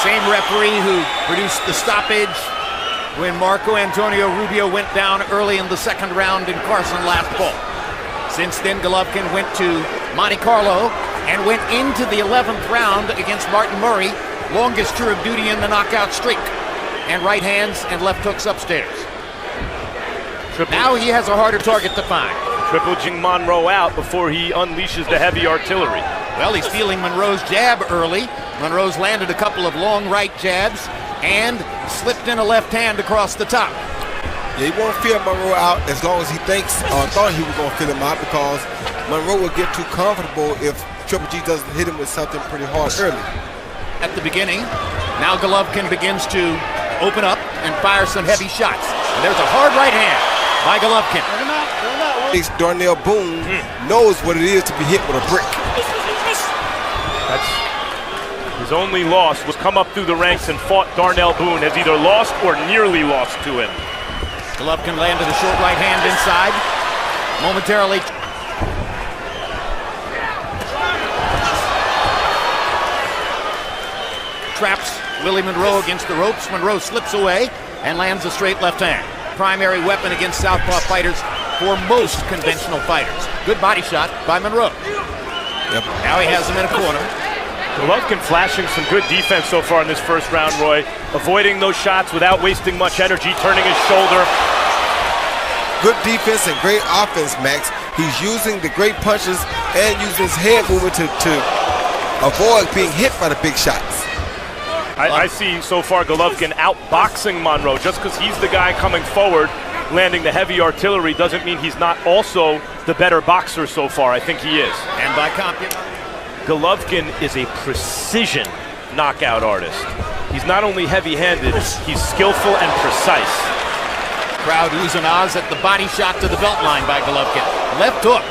Same referee who produced the stoppage when Marco Antonio Rubio went down early in the second round in Carson last fall. Since then, Golovkin went to Monte Carlo and went into the 11th round against Martin Murray, longest tour of duty in the knockout streak, and right hands and left hooks upstairs. Now he has a harder target to find. Triple-G Monroe out before he unleashes the heavy artillery. Well, he's feeling Monroe's jab early. Monroe's landed a couple of long right jabs and slipped in a left hand across the top. Yeah, he won't feel Monroe out as long as he thinks or thought he was going to feel him out, because Monroe will get too comfortable if Triple G doesn't hit him with something pretty hard early. At the beginning, now Golovkin begins to open up and fire some heavy shots. And there's a hard right hand by Golovkin. Darnell Boone knows what it is to be hit with a brick. That's his only loss, was come up through the ranks and fought Darnell Boone, has either lost or nearly lost to him. Golovkin landed a short right hand inside. Momentarily. Traps Willie Monroe against the ropes. Monroe slips away and lands a straight left hand. Primary weapon against southpaw fighters for most conventional fighters. Good body shot by Monroe. Yep. Now he has him in a corner. Golovkin flashing some good defense so far in this first round, Roy. Avoiding those shots without wasting much energy, turning his shoulder. Good defense and great offense, Max. He's using the great punches and using his head movement to avoid being hit by the big shots. I see so far Golovkin outboxing Monroe. Just because he's the guy coming forward, landing the heavy artillery, doesn't mean he's not also the better boxer so far. I think he is. And by computation, Golovkin is a precision knockout artist. He's not only heavy-handed, he's skillful and precise. Crowd oohs and ahs at the body shot to the belt line by Golovkin. Left hook.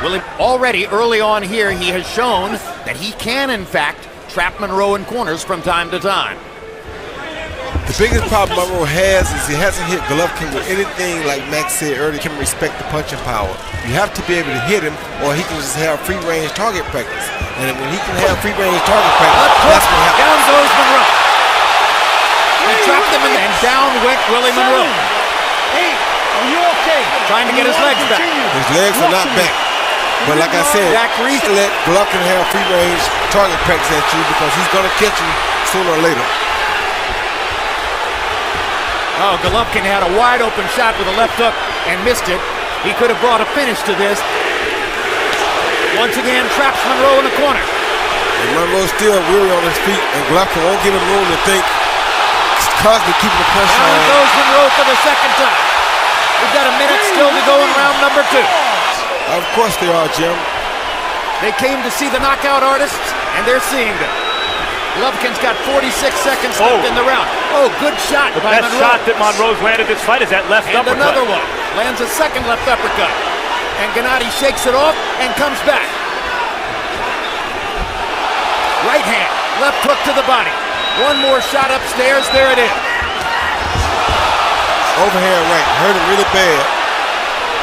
Willie, already early on here, he has shown that he can, in fact, trap Monroe in corners from time to time. The biggest problem Monroe has is he hasn't hit Golovkin with anything, like Max said earlier, can respect the punching power. You have to be able to hit him, or he can just have free-range target practice. And when he can have free-range target practice, that's what happens. Down goes Monroe. He trapped him, and down went Willie Monroe. Hey, are you okay? Trying to get his legs back. His legs are not back. But like I said, Jack Reese, let Golovkin have free-range target practice at you, because he's going to catch you sooner or later. Oh, Golovkin had a wide-open shot with a left hook and missed it. He could have brought a finish to this. Once again, traps Monroe in the corner. And Monroe's still weary on his feet, and Golovkin won't give him room to think. Cosby keeping the pressure on. Down goes Monroe for the second time. We've got a minute still to go in round number 2. Of course they are, Jim. They came to see the knockout artists, and they're seeing them. Golovkin's got 46 seconds left in the round. Oh, good shot by Monroe. The best shot that Monroe's landed this fight is that left uppercut. And another one. Lands a second left uppercut. And Gennady shakes it off and comes back. Right hand, left hook to the body. One more shot upstairs, there it is. Overhand right, hurt him really bad.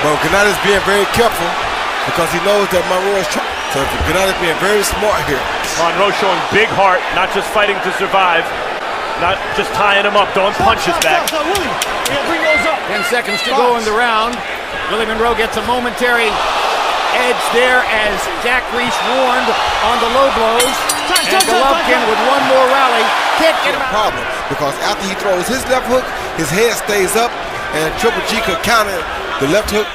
But Gennady's being very careful because he knows that Monroe is trying. So Gennady's being very smart here. Monroe showing big heart, not just fighting to survive, not just tying him up, throwing punches back. 10 seconds to go in the round. Willie Monroe gets a momentary edge there as Jack Reese warned on the low blows. And Golovkin with one more rally can't get him out. Problem, because after he throws his left hook, his head stays up, and Triple G could counter the left hook.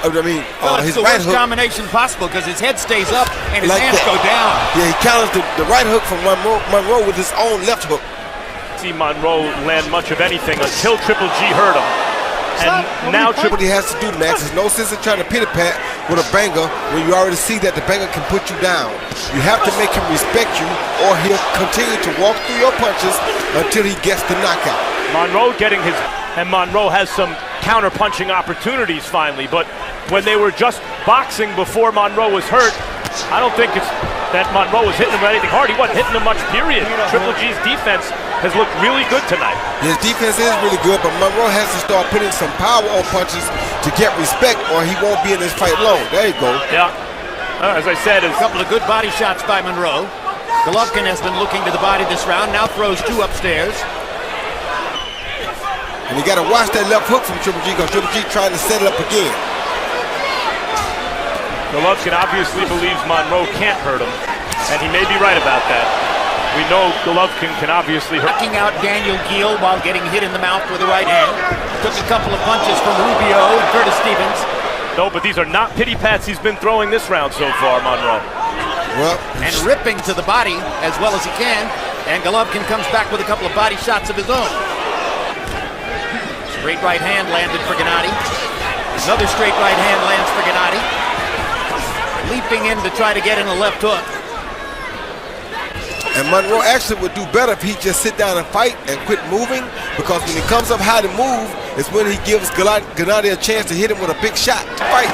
His the right worst hook. combination possible because his head stays up and his Like hands that. go down. Yeah, he counters the right hook from Monroe with his own left hook. See Monroe land much of anything until Triple G hurt him. And now What he has to do, Max, is no sense in trying to pity-pat with a banger when you already see that the banger can put you down. You have to make him respect you, or he'll continue to walk through your punches until he gets the knockout. Monroe getting his, and Monroe has some counter-punching opportunities finally, but when they were just boxing before Monroe was hurt, I don't think that Monroe was hitting him with anything hard. He wasn't hitting him much, period. Triple G's defense has looked really good tonight. His defense is really good, but Monroe has to start putting some power on punches to get respect, or he won't be in this fight long. There you go. Yeah. As I said, A couple of good body shots by Monroe. Golovkin has been looking to the body this round, now throws two upstairs. And you got to watch that left hook from Triple G, because Triple G trying to set it up again. Golovkin obviously believes Monroe can't hurt him, and he may be right about that. We know Golovkin can obviously hurt. Knocking out Daniel Gill while getting hit in the mouth with the right hand. Took a couple of punches from Rubio and Curtis Stevens. No, but these are not pity pats he's been throwing this round so far, Monroe. Well, And ripping to the body as well as he can. And Golovkin comes back with a couple of body shots of his own. Straight right hand landed for Gennady. Another straight right hand lands for Gennady. Leaping in to try to get in a left hook. and Monroe actually would do better if he just sit down and fight and quit moving, because when he comes up high to move, it's when he gives Gennady a chance to hit him with a big shot. Fight.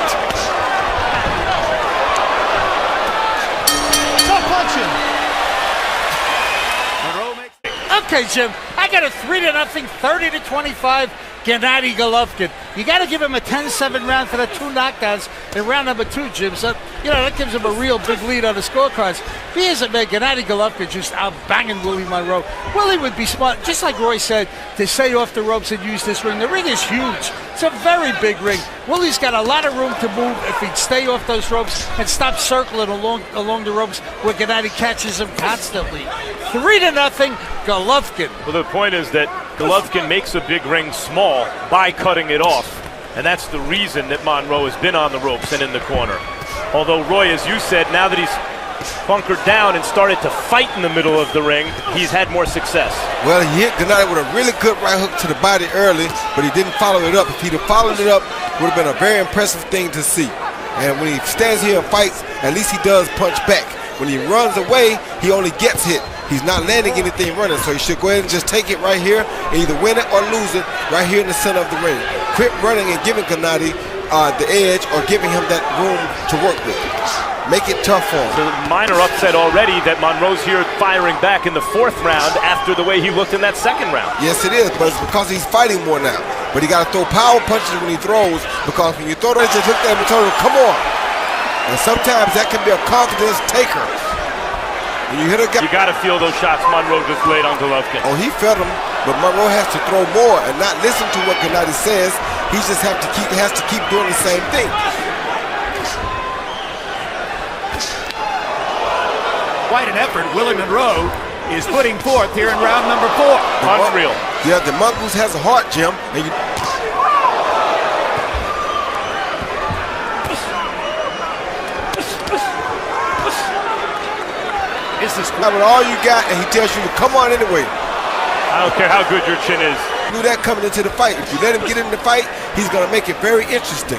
Stop punching. Okay, Jim, I got a 3-0, 30-25 Gennady Golovkin. You got to give him a 10-7 round for the 2 knockdowns in round number 2, Jim. So, that gives him a real big lead on the scorecards. If he isn't made Gennady Golovkin just out banging Willie Monroe. Willie would be smart, just like Roy said, to stay off the ropes and use this ring. The ring is huge. It's a very big ring. Willie's got a lot of room to move if he'd stay off those ropes and stop circling along the ropes where Gennady catches him constantly. 3-0, Golovkin. Well, the point is that Golovkin makes a big ring small by cutting it off, and that's the reason that Monroe has been on the ropes and in the corner. Although, Roy, as you said, now that he's bunkered down and started to fight in the middle of the ring, he's had more success. Well, he hit Gennady with a really good right hook to the body early, but he didn't follow it up. If he'd have followed it up, it would have been a very impressive thing to see. And when he stands here and fights, at least he does punch back. When he runs away, he only gets hit. He's not landing anything running, so he should go ahead and just take it right here and either win it or lose it right here in the center of the ring. Quit running and giving Gennady the edge or giving him that room to work with. Make it tough for him. So minor upset already that Monroe's here firing back in the 4th round after the way he looked in that 2nd round. Yes, it is, but it's because he's fighting more now. But he got to throw power punches when he throws, because when you throw those, just look at him and tell him, come on. And sometimes that can be a confidence taker. When you hit a guy, You got to feel those shots Monroe just laid on Golovkin. oh, he felt them, but Monroe has to throw more and not listen to what Gennady says. He just has to keep doing the same thing. Quite an effort Willie Monroe is putting forth here in round number 4. Unreal. Yeah, the mongoose has a heart, Jim. And you, This is with all you got, and he tells you to come on anyway. I don't care how good your chin is. Do that coming into the fight. If you let him get in the fight, he's going to make it very interesting.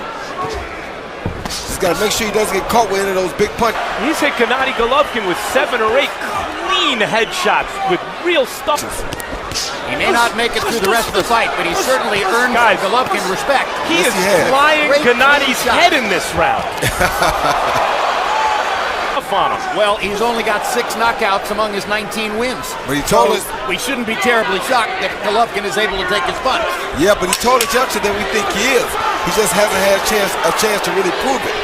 Just got to make sure he doesn't get caught with any of those big punches. He's hit Gennady Golovkin with 7 or 8 clean headshots with real stuff. He may not make it through the rest of the fight, but he certainly earned Golovkin respect. He Yes, is he has. flying Great Gennady's shot. head in this round. On him. Well, he's only got 6 knockouts among his 19 wins. But he told us, We shouldn't be terribly shocked that Golovkin is able to take his punch. yeah, but he told us yesterday that we think he is. He just hasn't had a chance to really prove it.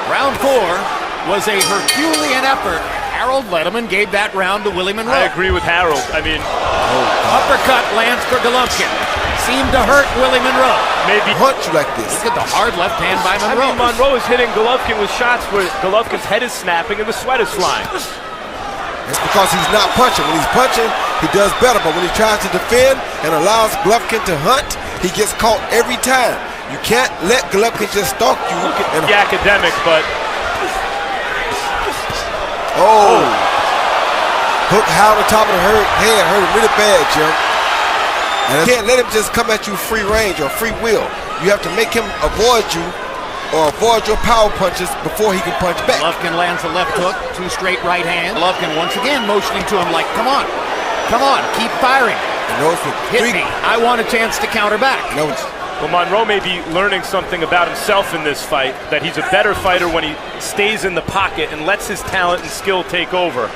Round 4 was a Herculean effort. Harold Letterman gave that round to Willie Monroe. I agree with Harold. I mean, Uppercut lands for Golovkin. Seemed to hurt Willie Monroe. maybe. Punch you like this. Look at the hard left hand by I Monroe. mean, Monroe is hitting Golovkin with shots where Golovkin's head is snapping and the sweat is flying. It's because he's not punching. When he's punching, he does better. But when he tries to defend and allows Golovkin to hunt, he gets caught every time. You can't let Golovkin just stalk you. And The academic, but hook high on the top of the head hurt him really bad, Jim. And you can't let him just come at you free range or free will. You have to make him avoid you or avoid your power punches before he can punch back. Golovkin lands a left hook, 2 straight right hands. Golovkin once again motioning to him like, come on, keep firing. You know, for Hit three, me. I want a chance to counter back. you know, Well, Monroe may be learning something about himself in this fight, that he's a better fighter when he stays in the pocket and lets his talent and skill take over,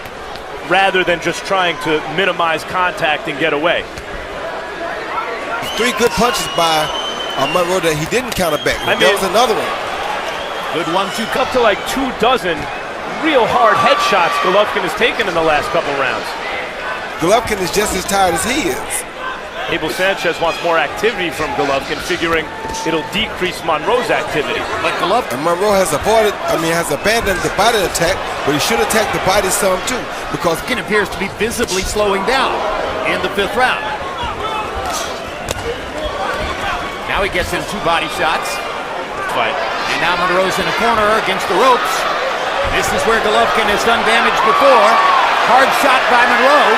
rather than just trying to minimize contact and get away. 3 good punches by Monroe that he didn't counter back. That was another one. Good 1-2 Up to like 24 real hard headshots Golovkin has taken in the last couple rounds. Golovkin is just as tired as he is. Abel Sanchez wants more activity from Golovkin, figuring it'll decrease Monroe's activity. But Golovkin, And Monroe has abandoned the body attack, but he should attack the body some too, because appears to be visibly slowing down in the 5th round. Now he gets in 2 body shots. Fight. And now Monroe's in a corner against the ropes. This is where Golovkin has done damage before. Hard shot by Monroe.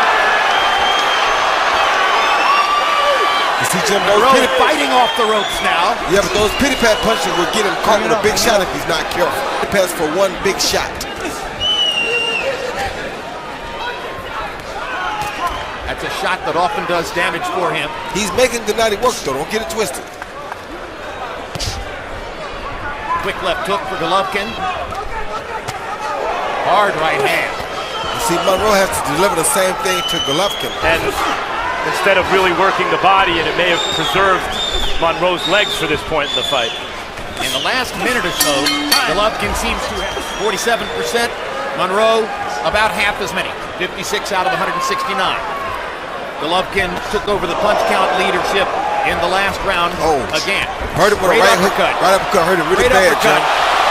you see Jim, Monroe fighting off the ropes now. yeah, but those pity pat punches will get him caught with a big shot if he's not careful. Pity pats for 1 big shot. That's a shot that often does damage for him. He's making Gennady work though. Don't get it twisted. Quick left hook for Golovkin. Hard right hand. You see, Monroe has to deliver the same thing to Golovkin. And instead of really working the body, and it may have preserved Monroe's legs for this point in the fight. In the last minute or so, Golovkin seems to have 47%. Monroe, about half as many, 56 out of 169. Golovkin took over the punch count leadership in the last round again. Hurt him with a right uppercut. Right uppercut hurt him really bad, John.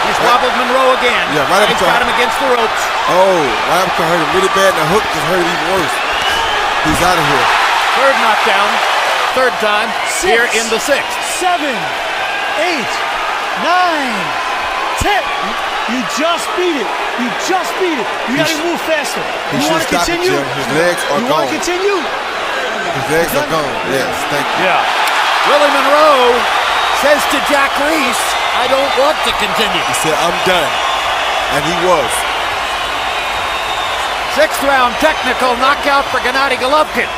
He's wobbled Monroe again. Yeah, right He's got him against the ropes. Oh, right uppercut hurt him really bad, and the hook just hurt him even worse. He's out of here. 3rd knockdown, 3rd time, 6, here in the 6th. 7, 8, 9, 10. You just beat it. You just beat it. You got to move faster. He You want to should stop it, continue? Jim. His legs are You gone. want to continue? His legs are gone. Yes, thank you. Yeah. Willie Monroe says to Jack Reese, I don't want to continue. He said, I'm done. And he was. 6th round technical knockout for Gennady Golovkin.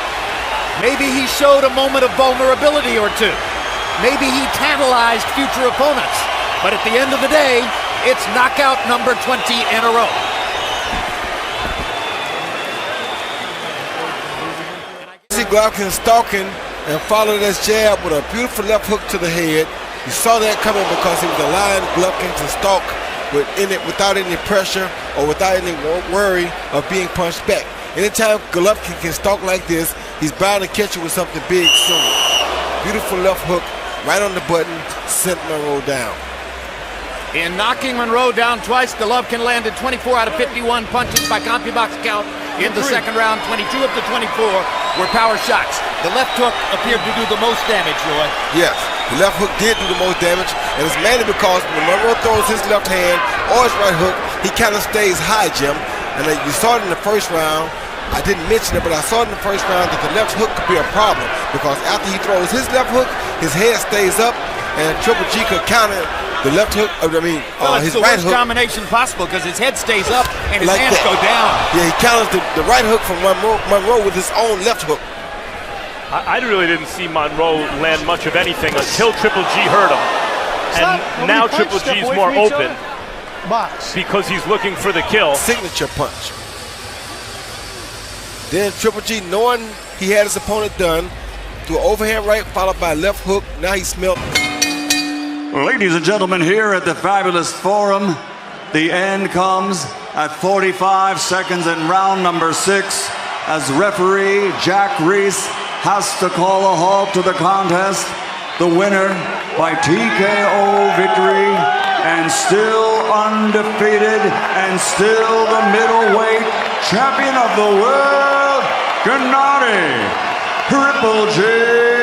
Maybe he showed a moment of vulnerability or two. Maybe he tantalized future opponents. But at the end of the day, it's knockout number 20 in a row. See Golovkin stalking and followed his jab with a beautiful left hook to the head. You saw that coming because he was allowing Golovkin to stalk without any pressure or without any worry of being punched back. Anytime Golovkin can stalk like this, he's bound to catch you with something big soon. Beautiful left hook right on the button, sent Monroe down. In knocking Monroe down twice, Golovkin landed 24 out of 51 punches by CompuBox count in the 2nd round. 22 of the 24 were power shots. The left hook appeared to do the most damage, Roy. Yes, the left hook did do the most damage, and it's mainly because when Monroe throws his left hand or his right hook, he kind of stays high, Jim. And you saw it in the 1st round. I didn't mention it, but I saw it in the 1st round that the left hook could be a problem because after he throws his left hook, his head stays up, and Triple G could counter the left hook. It's his the right worst hook combination possible because his head stays up and his like hands that. go down. Yeah, he counters the right hook from Monroe with his own left hook. I really didn't see Monroe land much of anything until Triple G hurt him. And now Triple G's more open because he's looking for the kill. Signature punch. Then Triple G, knowing he had his opponent done, threw an overhand right followed by a left hook. Now he smelled. Ladies and gentlemen, here at the Fabulous Forum, the end comes at 45 seconds in round number 6 as referee Jack Reese has to call a halt to the contest. The winner by TKO victory and still undefeated and still the middleweight champion of the world, Gennady Triple G